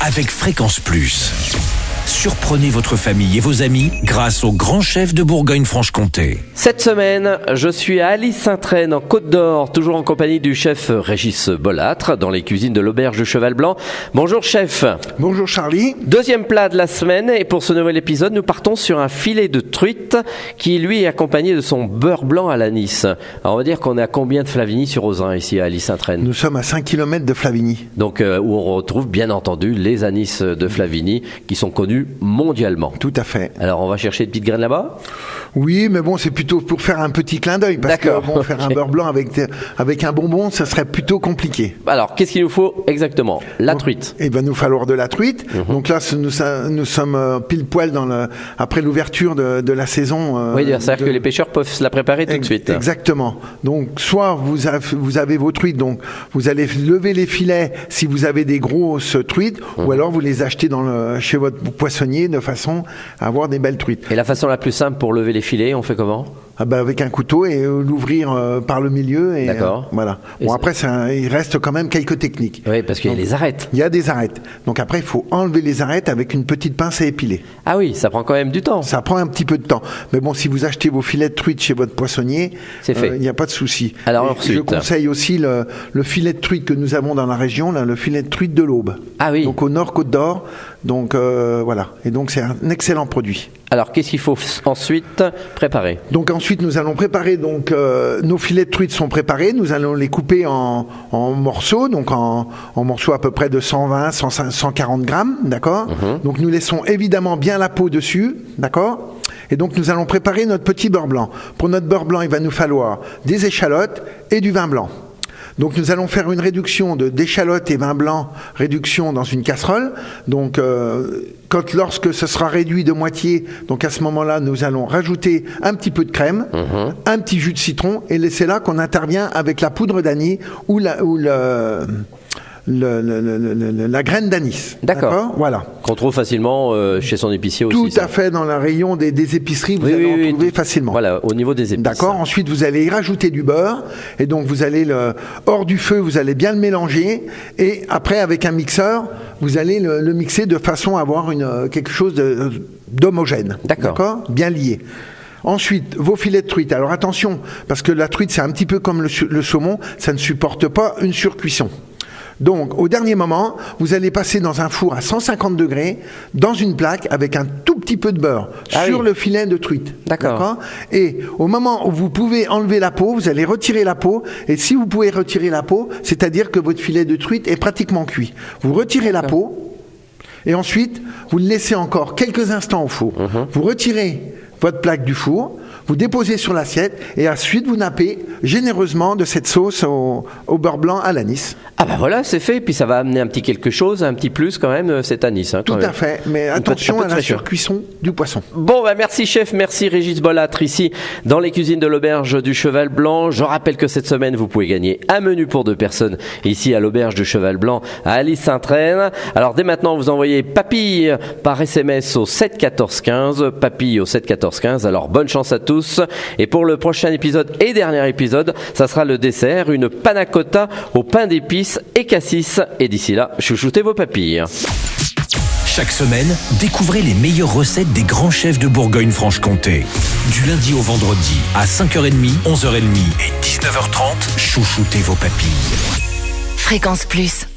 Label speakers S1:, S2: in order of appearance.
S1: avec Fréquence Plus. Surprenez votre famille et vos amis grâce au grand chef de Bourgogne-Franche-Comté.
S2: Cette semaine, je suis à Alys-Saint-Traine, en Côte d'Or, toujours en compagnie du chef Régis Bolâtre, dans les cuisines de l'Auberge du Cheval Blanc. Bonjour chef.
S3: Bonjour Charlie.
S2: Deuxième plat de la semaine, et pour ce nouvel épisode, nous partons sur un filet de truite qui, lui, est accompagné de son beurre blanc à l'anis. Alors on va dire qu'on est à combien de Flavigny sur Ozun, ici à Alys-Saint-Traine?
S3: Nous sommes à 5 km de Flavigny.
S2: Donc où on retrouve bien entendu les anis de Flavigny qui sont connus mondialement.
S3: Tout à fait.
S2: Alors on va chercher des petites graines là-bas?
S3: Oui, mais bon, c'est plutôt pour faire un petit clin d'œil. Parce
S2: D'accord,
S3: que bon, faire un beurre blanc avec un bonbon, ça serait plutôt compliqué.
S2: Alors, qu'est-ce qu'il nous faut exactement? La truite.
S3: Il va nous falloir de la truite. Donc là, nous sommes pile poil après l'ouverture de la saison.
S2: Oui, c'est-à-dire que les pêcheurs peuvent se la préparer tout de suite.
S3: Exactement. Donc, soit vous avez vos truites, donc vous allez lever les filets si vous avez des grosses truites, ou alors vous les achetez chez votre poissonnier de façon à avoir des belles truites.
S2: Et la façon la plus simple pour lever les filets, on fait comment?
S3: Avec un couteau et l'ouvrir par le milieu. Et,
S2: d'accord.
S3: Voilà. Bon, après, il reste quand même quelques techniques.
S2: Oui, parce qu'il y a les arêtes.
S3: Il y a des arêtes. Donc après, il faut enlever les arêtes avec une petite pince à épiler.
S2: Ah oui, ça prend quand même du temps.
S3: Ça prend un petit peu de temps. Mais bon, si vous achetez vos filets de truite chez votre poissonnier,
S2: c'est fait.
S3: Il n'y a pas de souci.
S2: Alors ensuite,
S3: je conseille aussi le filet de truite que nous avons dans la région, là, le filet de truite de l'Aube.
S2: Ah oui.
S3: Donc au nord Côte d'Or. Donc voilà. Et donc c'est un excellent produit.
S2: Alors qu'est-ce qu'il faut ensuite préparer? Donc
S3: ensuite nous allons préparer, nos filets de truite sont préparés, nous allons les couper en morceaux, donc en morceaux à peu près de 120, 140 grammes, d'accord. Donc nous laissons évidemment bien la peau dessus, d'accord. Et donc nous allons préparer notre petit beurre blanc. Pour notre beurre blanc, il va nous falloir des échalotes et du vin blanc. Donc nous allons faire une réduction d'échalotes et vin blanc, réduction dans une casserole. Donc lorsque ce sera réduit de moitié, donc à ce moment-là, nous allons rajouter un petit peu de crème, un petit jus de citron, et c'est là qu'on intervient avec la poudre d'anis ou la graine d'anis.
S2: D'accord.
S3: Voilà.
S2: Qu'on trouve facilement chez son épicier aussi.
S3: Tout à fait, dans le rayon des épiceries, vous allez en trouver facilement.
S2: Voilà, au niveau des épices.
S3: D'accord. Ensuite, vous allez y rajouter du beurre, et donc vous allez hors du feu, vous allez bien le mélanger, et après avec un mixeur, vous allez le mixer de façon à avoir quelque chose d'homogène. D'accord. Bien lié. Ensuite, vos filets de truite. Alors attention, parce que la truite, c'est un petit peu comme le saumon, ça ne supporte pas une surcuisson. Donc, au dernier moment, vous allez passer dans un four à 150 degrés, dans une plaque, avec un tout petit peu de beurre sur le filet de truite.
S2: D'accord.
S3: Et au moment où vous pouvez enlever la peau, vous allez retirer la peau. Et si vous pouvez retirer la peau, c'est-à-dire que votre filet de truite est pratiquement cuit. Vous retirez la peau, et ensuite, vous le laissez encore quelques instants au four. Vous retirez votre plaque du four, vous déposez sur l'assiette, et ensuite vous nappez généreusement de cette sauce au beurre blanc à l'anis.
S2: Ah ben voilà, c'est fait, puis ça va amener un petit quelque chose, un petit plus quand même, cet anis.
S3: Tout à fait, mais attention à la surcuisson du poisson.
S2: Bon, merci chef, merci Régis Bolâtre, ici dans les cuisines de l'Auberge du Cheval Blanc. Je rappelle que cette semaine, vous pouvez gagner un menu pour 2 personnes, ici à l'Auberge du Cheval Blanc, à Alys-Saint-Traine. Alors dès maintenant, vous envoyez papille par SMS au 7 14 15, papille au 7 14 15, alors bonne chance à tous. Et pour le prochain épisode et dernier épisode, ça sera le dessert, une panna cotta au pain d'épices et cassis. Et d'ici là, chouchoutez vos papilles.
S1: Chaque semaine, découvrez les meilleures recettes des grands chefs de Bourgogne-Franche-Comté. Du lundi au vendredi, à 5h30, 11h30 et 19h30, chouchoutez vos papilles.
S4: Fréquence Plus.